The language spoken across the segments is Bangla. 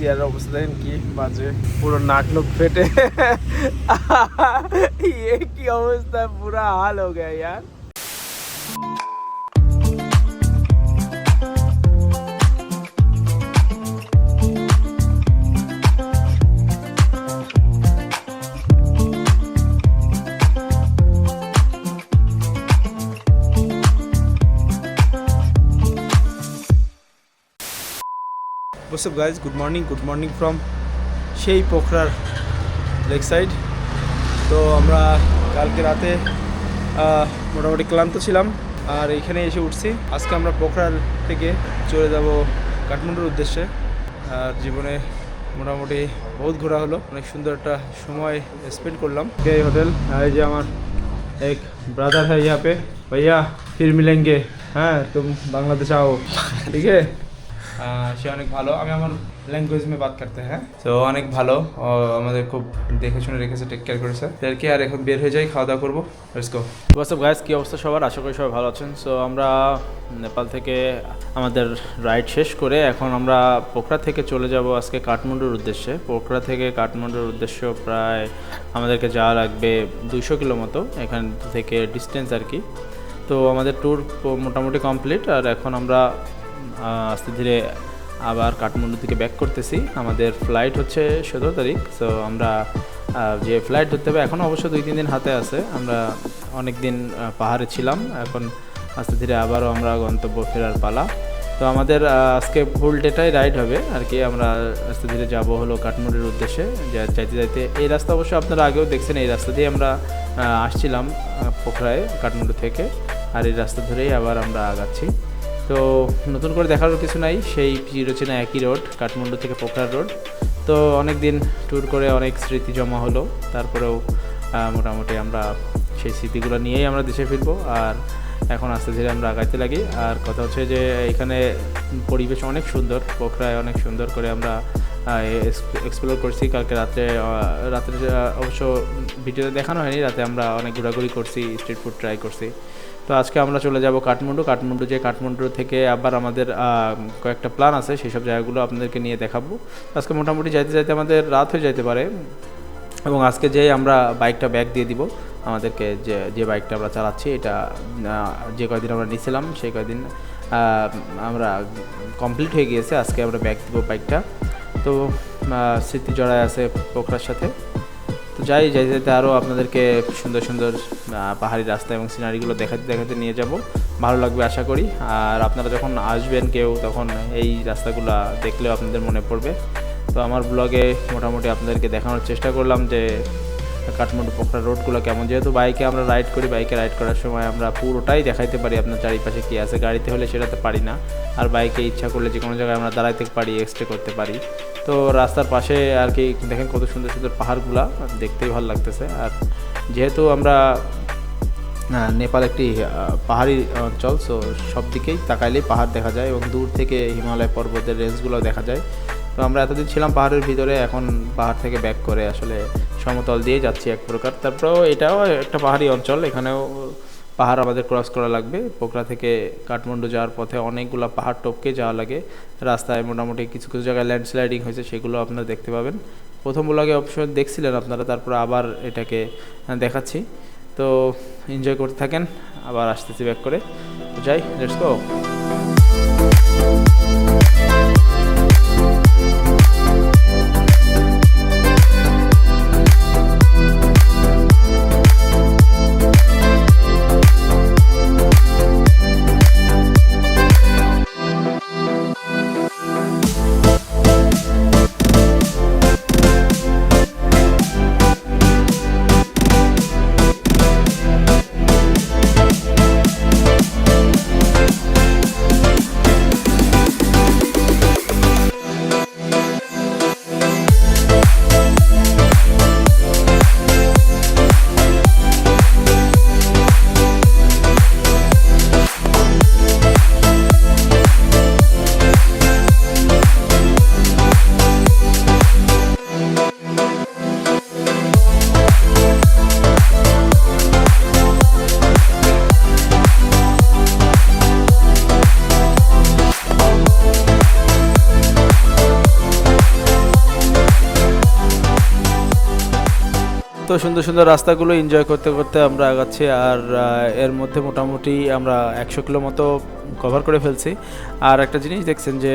চেয়ারের অবস্থা দেখেন কি বাজে, পুরো नाक लोग फेटे ये की अवस्था, बुरा हाल हो गया यार। What's up guys, good morning from সেই পোখরার লেক সাইড। তো আমরা কালকে রাতে মোটামুটি ক্লান্ত ছিলাম আর এখানে এসে উঠছি। আজকে আমরা পোখরার থেকে চলে যাব কাঠমান্ডুর উদ্দেশ্যে। আর জীবনে মোটামুটি বহুত ঘোরা হলো, অনেক সুন্দর একটা সময় স্পেন্ড করলাম। এই হোটেল, এই যে আমার এক ব্রাদার है यहाँ पे, भैया फिर मिलेंगे, হ্যাঁ तुम बांग्लादेश आओ, ठीक है। সে অনেক ভালো, আমি আমার ল্যাঙ্গুয়েজ মে বাত করতে হ্যাঁ। তো অনেক ভালো, আমাদের খুব দেখে শুনে রেখেছে, টেক কেয়ার করেছে। কি আর এখন বের হয়ে যাই, খাওয়া দাওয়া করবো। Let's go. হোয়াটসঅ্যাপ গাইস, কী অবস্থা সবার? আশা করি সবাই ভালো আছেন। সো আমরা নেপাল থেকে আমাদের রাইড শেষ করে এখন আমরা পোখরা থেকে চলে যাব আজকে কাঠমান্ডুর উদ্দেশ্যে। পোখরা থেকে কাঠমান্ডুর উদ্দেশ্য প্রায় আমাদেরকে যাওয়া লাগবে 200 কিলো মতো, এখান থেকে ডিস্টেন্স আর কি। তো আমাদের ট্যুর মোটামুটি কমপ্লিট, আর এখন আমরা আস্তে ধীরে আবার কাঠমান্ডু থেকে ব্যাক করতেছি। আমাদের ফ্লাইট হচ্ছে 17 তারিখ। সো আমরা যে ফ্লাইট ধরতে হবে, এখন অবশ্য 2-3 দিন হাতে আছে। আমরা অনেক দিন পাহাড়ে ছিলাম, এখন আস্তে ধীরে আবারও আমরা গন্তব্য ফেরার পালা। তো আমাদের আজকে ফুল ডেটাই রাইড হবে আর কি। আমরা আস্তে ধীরে যাব হলো কাঠমান্ডুর উদ্দেশ্যে। যাইতে যাইতে এই রাস্তা অবশ্য আপনারা আগেও দেখছেন, এই রাস্তা দিয়ে আমরা আসছিলাম পোখরায় কাঠমান্ডু থেকে, আর এই রাস্তা ধরেই আবার আমরা আগাচ্ছি। তো নতুন করে দেখারও কিছু নাই, সেই চিরচেনা একই রোড, কাঠমান্ডু থেকে পোখরার রোড। তো অনেক দিন ট্যুর করে অনেক স্মৃতি জমা হলো, তারপরেও মোটামুটি আমরা সেই স্মৃতিগুলো নিয়েই আমরা দেশে ফিরবো। আর এখন আস্তে ধীরে আমরা আগাইতে লাগি। আর কথা হচ্ছে যে এখানে পরিবেশ অনেক সুন্দর, পোখরায় অনেক সুন্দর করে আমরা এক্সপ্লোর করছি। কালকে রাত্রে অবশ্য ভিডিওতে দেখানো হয়নি, রাতে আমরা অনেক ঘোরাঘুরি করছি, স্ট্রিট ফুড ট্রাই করছি। তো আজকে আমরা চলে যাব কাঠমান্ডু যে কাঠমান্ডু থেকে আবার আমাদের কয়েকটা প্ল্যান আছে, সেই সব জায়গাগুলো আপনাদেরকে নিয়ে দেখাবো। আজকে মোটামুটি যাইতে যাইতে আমাদের রাত হয়ে যেতে পারে, এবং আজকে যেই আমরা বাইকটা ব্যাক দিয়ে দিব আমাদেরকে, যে বাইকটা আমরা চালাচ্ছি, এটা যে কয়দিন আমরা নিয়েছিলাম সেই কয়দিন আমরা কমপ্লিট হয়ে গিয়েছে। আজকে আমরা ব্যাক দিব বাইকটা। তো স্মৃতি জড়ায় আছে পোখরার সাথে। তো যাইতে আরও আপনাদেরকে সুন্দর সুন্দর পাহাড়ি রাস্তা এবং সিনারিগুলো দেখাতে নিয়ে যাব, ভালো লাগবে আশা করি। আর আপনারা যখন আসবেন কেউ, তখন এই রাস্তাগুলো দেখলেও আপনাদের মনে পড়বে। তো আমার ব্লগে মোটামুটি আপনাদেরকে দেখানোর চেষ্টা করলাম যে কাঠমান্ডু পোখরা রোডগুলো কেমন। যেহেতু বাইকে আমরা রাইড করি, বাইকে রাইড করার সময় আমরা পুরোটাই দেখাইতে পারি আপনার চারিপাশে কী আছে। গাড়িতে হলে সেটাতে পারি না, আর বাইকে ইচ্ছা করলে যে কোনো জায়গায় আমরা দাঁড়াইতে পারি, এক্সট্রে করতে পারি। তো রাস্তার পাশে আর কি দেখেন কত সুন্দর সুন্দর পাহাড়গুলা, দেখতেই ভালো লাগতেছে। আর যেহেতু আমরা নেপাল একটি পাহাড়ি অঞ্চল, সো সব দিকেই তাকাইলেই পাহাড় দেখা যায় এবং দূর থেকে হিমালয় পর্বতের রেঞ্জগুলো দেখা যায়। তো আমরা এতদিন ছিলাম পাহাড়ের ভিতরে, এখন পাহাড় থেকে ব্যাক করে আসলে সমতল দিয়ে যাচ্ছি এক প্রকার। তারপরেও এটাও একটা পাহাড়ি অঞ্চল, এখানেও পাহাড় আমাদের ক্রস করা লাগবে। পোখরা থেকে কাঠমান্ডু যাওয়ার পথে অনেকগুলো পাহাড় টপকে যাওয়া লাগে। রাস্তায় মোটামুটি কিছু কিছু জায়গায় ল্যান্ডস্লাইডিং হয়েছে, সেগুলো আপনারা দেখতে পাবেন। প্রথম ব্লগে অবশ্যই দেখছিলেন আপনারা, তারপরে আবার এটাকে দেখাচ্ছি। তো এনজয় করতে থাকেন, আবার আসতেছি ব্যাক করে। যাই, লেটস গো। তো সুন্দর সুন্দর রাস্তাগুলো এনজয় করতে করতে আমরা আগাচ্ছি। আর এর মধ্যে মোটামুটি আমরা 100 কিলো মতো কভার করে ফেলছি। আর একটা জিনিস দেখছেন যে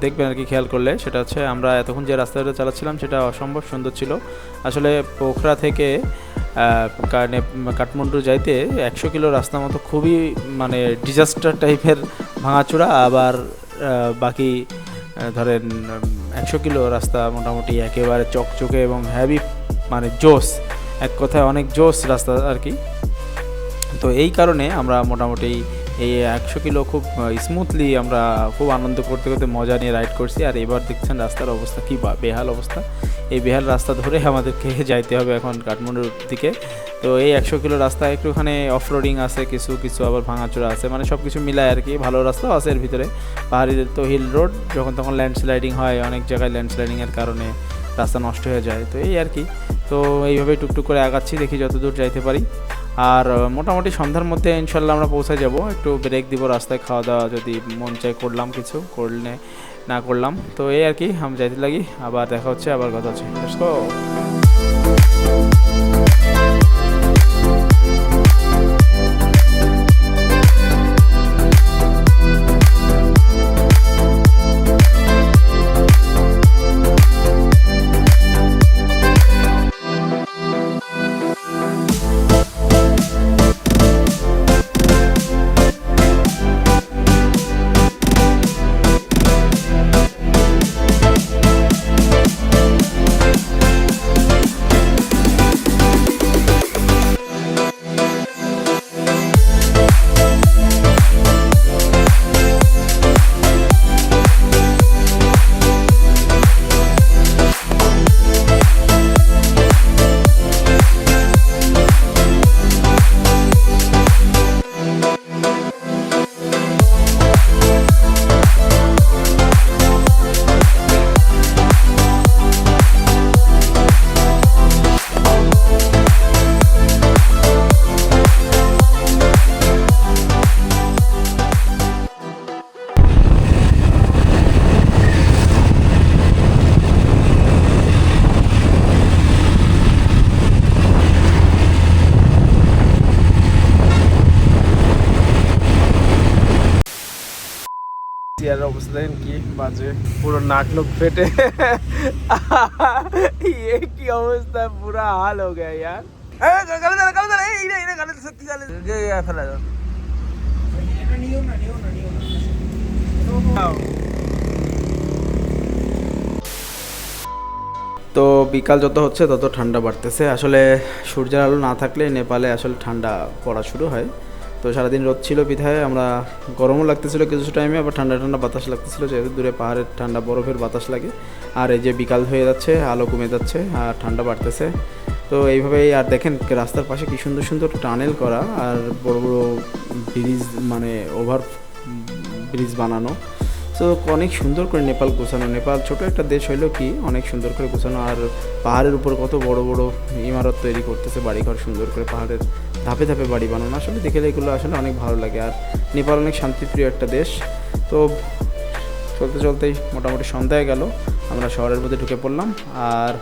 দেখবেন আর কি খেয়াল করলে, সেটা হচ্ছে আমরা এতক্ষণ যে রাস্তাটা চালাচ্ছিলাম সেটা অসম্ভব সুন্দর ছিল। আসলে পোখরা থেকে কাঠমান্ডু যাইতে 100 কিলো রাস্তা মতো খুবই মানে ডিজাস্টার টাইপের ভাঙাচোরা, আবার বাকি ধরেন 100 কিলো রাস্তা মোটামুটি একেবারে চকচকে এবং হ্যাভি, মানে জোস, এক কথায় অনেক জোস রাস্তা আর কি। তো এই কারণে আমরা মোটামুটি এই 100 কিলো খুব স্মুথলি আমরা খুব আনন্দ করতে করতে মজা নিয়ে রাইড করছি। আর এবার দেখছেন রাস্তার অবস্থা কী বেহাল অবস্থা। এই বেহাল রাস্তা ধরে আমাদেরকে যাইতে হবে এখন কাঠমান্ডুর দিকে। তো এই 100 কিলো রাস্তা একটুখানি অফ রোডিং আছে, কিছু কিছু আবার ভাঙাচোরা আছে, মানে সব কিছু মিলায় আর কি। ভালো রাস্তাও আছে এর ভিতরে, পাহাড়ি তো হিল রোড, যখন তখন ল্যান্ডস্লাইডিং হয়, অনেক জায়গায় ল্যান্ডস্লাইডিংয়ের কারণে রাস্তা নষ্ট হয়ে যায়। তো এই আর কি, তো এইভাবেই টুকটুক করে আগাচ্ছি, দেখি যতদূর যাইতে পারি। আর মোটামুটি সন্ধ্যার মধ্যে ইনশাল্লাহ আমরা পৌঁছে যাব। একটু ব্রেক দিব রাস্তায়, খাওয়া দাওয়া যদি মন চাই করলাম, কিছু করলে না করলাম। তো এই আর কি, আমি যাইতে লাগি, আবার দেখা হচ্ছে, আবার কথা হচ্ছে। চেয়ারের অবস্থা দেখেন কি বাজে, পুরো নাক লোক ফেটে ये কি অবস্থা, পুরা হাল हो गया यार। তো বিকাল যত হচ্ছে তত ঠান্ডা বাড়তেছে। আসলে সূর্যের আলো না থাকলে নেপালে আসলে ঠান্ডা পড়া শুরু হয়। তো সারাদিন রোদ ছিল বিধায় আমরা গরমও লাগতেছিল কিছু টাইমে, আবার ঠান্ডা ঠান্ডা বাতাস লাগতেছিল, যেহেতু দূরে পাহাড়ের ঠান্ডা বরফের বাতাস লাগে। আর এই যে বিকাল হয়ে যাচ্ছে, আলো কমে যাচ্ছে আর ঠান্ডা বাড়তেছে। তো এইভাবেই, আর দেখেন রাস্তার পাশে কি সুন্দর সুন্দর টানেল করা আর বড় বড় ব্রিজ, মানে ওভার ব্রিজ বানানো। তো অনেক সুন্দর করে নেপাল গোছানো। নেপাল ছোট একটা দেশ হইলেও কি অনেক সুন্দর করে গোছানো। আর পাহাড়ের উপর কত বড় বড় ইমারত তৈরি করতেছে, বাড়িঘর সুন্দর করে পাহাড়ের ধাপে ধাপে বাড়ি বানানো। আসলে দেখে এগুলো আসলে অনেক ভালো লাগে। আর নেপাল অনেক শান্তিপ্রিয় একটা দেশ। তো চলতে চলতেই মোটামুটি সন্ধ্যায় গেল, আমরা শহরের মধ্যে ঢুকে পড়লাম। আর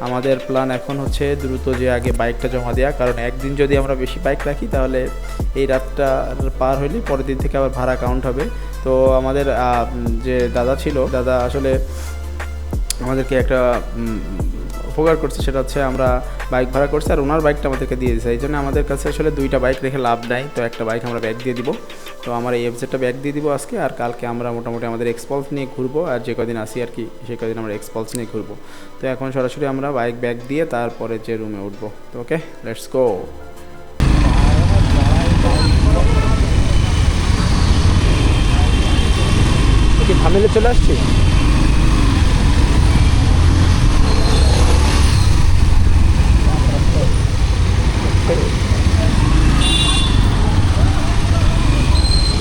আমাদের প্ল্যান এখন হচ্ছে দ্রুত যে আগে বাইকটা জমা দেওয়া, কারণ একদিন যদি আমরা বেশি বাইক রাখি তাহলে এই রাতটা পার হইলে পরের দিন থেকে আবার ভাড়া কাউন্ট হবে। তো আমাদের যে দাদা ছিল, দাদা আসলে আমাদেরকে একটা উপকার করছে, সেটা হচ্ছে আমরা বাইক ভাড়া করছি আর ওনার বাইকটা আমাদেরকে দিয়ে দিয়েছে। এই জন্য আমাদের কাছে আসলে দুইটা বাইক রেখে লাভ নাই। তো একটা বাইক আমরা ব্যাগ দিয়ে দিব। তো আমার এই এফজেডটা ব্যাগ দিয়ে দিব আজকে, আর কালকে আমরা মোটামুটি আমাদের এক্সপালস নিয়ে ঘুরবো। আর যে কদিন আসি আর কি, সে কদিন আমরা এক্সপালস নিয়ে ঘুরবো। তো এখন সরাসরি আমরা বাইক ব্যাগ দিয়ে তারপরে যে রুমে উঠবো। তো ওকে, লেটস গো। কি ফ্যামিলি চলে আসছি?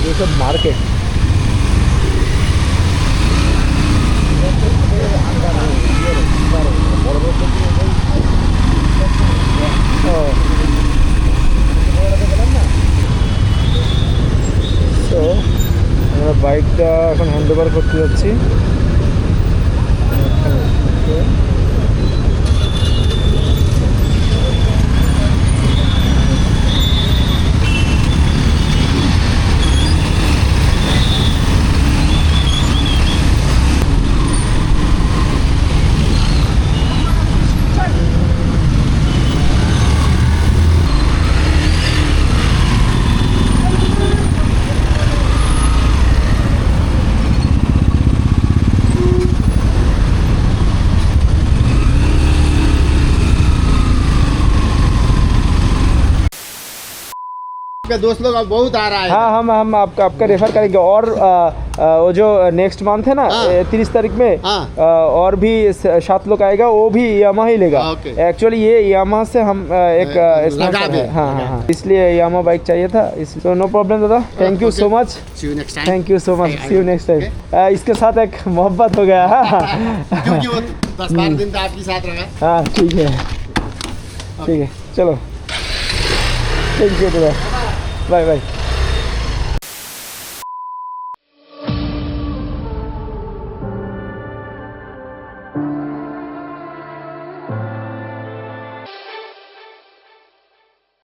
ये सब मार्केट তো আমরা বাইকটা এখন হ্যান্ড ওভার করতে যাচ্ছি। आपके दोस्त लोग अब बहुत आ रहा है। हाँ हम आपका रेफर करेंगे। और वो जो नेक्स्ट मंथ है ना, हाँ। 30 तारीख में हाँ। और भी 7 लोग आएगा, वो भी यामा ही लेगा। ओके। एक्चुअली ये यामा से हम एक लगा sponsor दे, है। हाँ लगा हाँ, इसलिए यामा बाइक चाहिए था। तो नो प्रॉब्लम दादा, thank you so much. See you next time. थैंक यू सो मच, सी यू नेक्स्ट टाइम। इसके साथ एक मोहब्बत हो गया। क्योंकि वो 10-12 दिन तो आपके साथ रहा। हाँ ठीक है, ठीक है, चलो, थैंक यू दादा, बाय बाय।